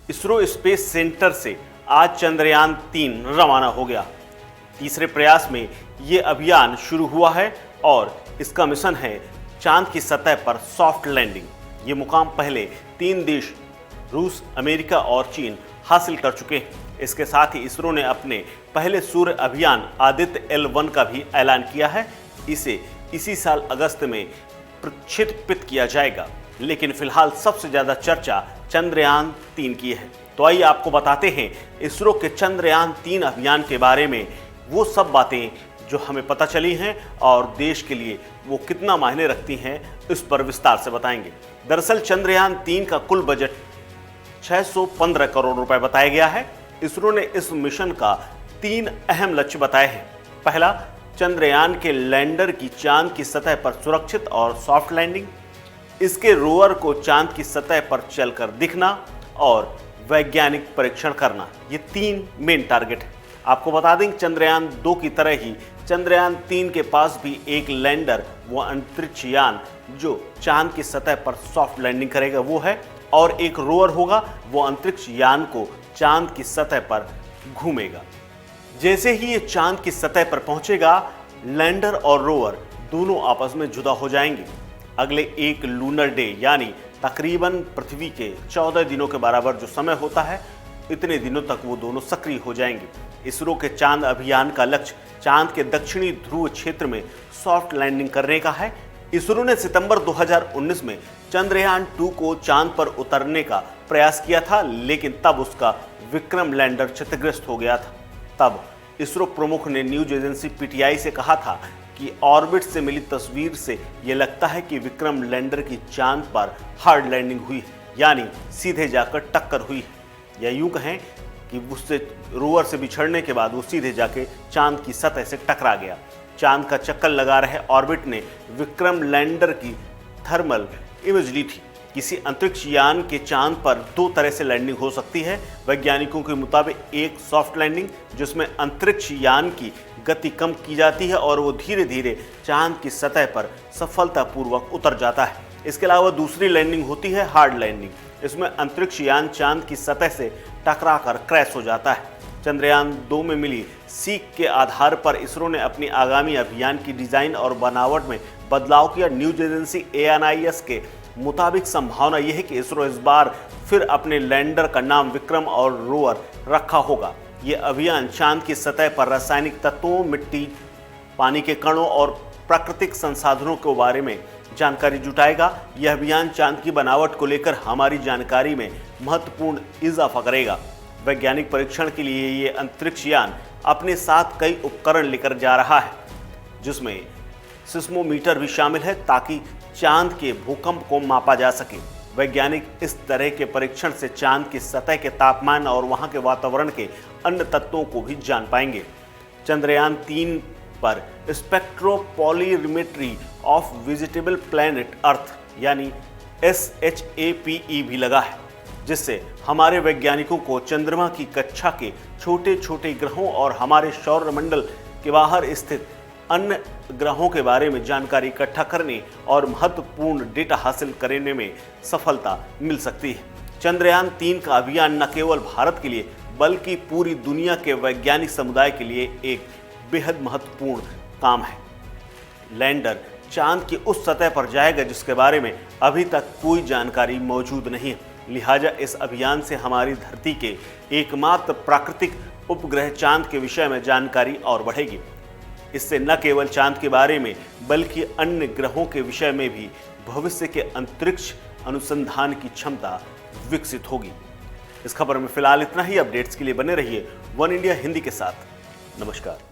ISRO space centre से आज चंद्रयान 3 रवाना हो गया। तीसरे प्रयास में ये अभियान शुरू हुआ है और इसका मिशन है चांद की सतह पर सॉफ्ट लैंडिंग। ये मुकाम पहले 3 देश रूस, अमेरिका और चीन हासिल कर चुके हैं। इसके साथ ही इसरो ने अपने पहले सूर्य अभियान आदित्य L1 का भी ऐलान किया है। इसे इसी साल अगस्त में प्रक्षेपित किया जाएगा, लेकिन फिलहाल सबसे ज्यादा चर्चा चंद्रयान 3 की है। तो आइए आपको बताते हैं इसरो के चंद्रयान 3 अभियान के बारे में वो सब बातें जो हमें पता चली हैं और देश के लिए वो कितना मायने रखती हैं, इस पर विस्तार से बताएंगे। दरअसल चंद्रयान 3 का कुल बजट 615 करोड़ रुपए बताया गया है। इसरो ने इस मिशन का 3 अहम लक्ष्य बताए हैं। पहला, चंद्रयान के लैंडर की चांद की सतह पर सुरक्षित और सॉफ्ट लैंडिंग, इसके रोवर को चांद की सतह पर चलकर दिखना और वैज्ञानिक परीक्षण करना। ये 3 मेन टारगेट है। आपको बता दें चंद्रयान 2 की तरह ही चंद्रयान 3 के पास भी एक लैंडर व अंतरिक्ष यान जो चांद की सतह पर सॉफ्ट लैंडिंग करेगा वो है, और एक रोवर होगा वो अंतरिक्ष यान को चांद की सतह पर घूमेगा। जैसे ही ये चांद की सतह पर पहुंचेगा, लैंडर और रोवर दोनों आपस में जुदा हो जाएंगे। अगले एक लूनर डे यानी तकरीबन पृथ्वी के 14 दिनों के बराबर जो समय होता है, इतने दिनों तक वो दोनों सक्रिय हो जाएंगे। इसरो के चांद अभियान का लक्ष्य चांद के दक्षिणी ध्रुव क्षेत्र में सॉफ्ट लैंडिंग करने का है। इसरो ने सितंबर 2019 में चंद्रयान 2 को चांद पर उतरने का प्रयास किया था, लेकिन तब उसका विक्रम लैंडर क्षतिग्रस्त हो गया था। तब इसरो प्रमुख ने न्यूज एजेंसी पीटीआई से कहा था कि ऑर्बिट से मिली तस्वीर से यह लगता है कि विक्रम लैंडर की चांद पर हार्ड लैंडिंग हुई है, यानी सीधे जाकर टक्कर हुई है, या यूं कहें कि उससे रोवर से बिछड़ने के बाद वो सीधे जाके चांद की सतह से टकरा गया। चांद का चक्कर लगा रहे ऑर्बिट ने विक्रम लैंडर की थर्मल इमेज ली थी। किसी अंतरिक्ष यान के चांद पर 2 तरह से लैंडिंग हो सकती है। वैज्ञानिकों के मुताबिक एक सॉफ्ट लैंडिंग जिसमें अंतरिक्ष यान की गति कम की जाती है और वो धीरे धीरे चांद की सतह पर सफलतापूर्वक उतर जाता है। इसके अलावा दूसरी लैंडिंग होती है हार्ड लैंडिंग। इसमें अंतरिक्ष यान चांद की सतह से टकराकर क्रैश हो जाता है। चंद्रयान 2 में मिली सीख के आधार पर इसरो ने अपनी आगामी अभियान की डिजाइन और बनावट में बदलाव किया। न्यूज एजेंसी ANIS के मुताबिक संभावना यह है कि इसरो इस बार फिर अपने लैंडर का नाम विक्रम और रोवर रखा होगा। यह अभियान चांद की सतह पर रासायनिक तत्वों, मिट्टी, पानी के कणों और प्राकृतिक संसाधनों के बारे में जानकारी जुटाएगा। यह अभियान चांद की बनावट को लेकर हमारी जानकारी में महत्वपूर्ण इजाफा करेगा। वैज्ञानिक परीक्षण के लिए ये अंतरिक्ष यान अपने साथ कई उपकरण लेकर जा रहा है, जिसमें सिस्मोमीटर भी शामिल है ताकि चांद के भूकंप को मापा जा सके। वैज्ञानिक इस तरह के परीक्षण से चांद की सतह के तापमान और वहां के वातावरण के अन्य तत्वों को भी जान पाएंगे। चंद्रयान 3 पर स्पेक्ट्रोपॉलिरिमेट्री ऑफ विजिटेबल प्लैनेट अर्थ यानी SHAPE भी लगा है, जिससे हमारे वैज्ञानिकों को चंद्रमा की कक्षा के छोटे छोटे ग्रहों और हमारे सौरमंडल के बाहर स्थित अन्य ग्रहों के बारे में जानकारी इकट्ठा करने और महत्वपूर्ण डेटा हासिल करने में सफलता मिल सकती है। चंद्रयान 3 का अभियान न केवल भारत के लिए बल्कि पूरी दुनिया के वैज्ञानिक समुदाय के लिए एक बेहद महत्वपूर्ण काम है। लैंडर चांद की उस सतह पर जाएगा जिसके बारे में अभी तक कोई जानकारी मौजूद नहीं है। लिहाजा इस अभियान से हमारी धरती के एकमात्र प्राकृतिक उपग्रह चांद के विषय में जानकारी और बढ़ेगी। इससे न केवल चांद के बारे में बल्कि अन्य ग्रहों के विषय में भी भविष्य के अंतरिक्ष अनुसंधान की क्षमता विकसित होगी। इस खबर में फिलहाल इतना ही। अपडेट्स के लिए बने रहिए वन इंडिया हिंदी के साथ। नमस्कार।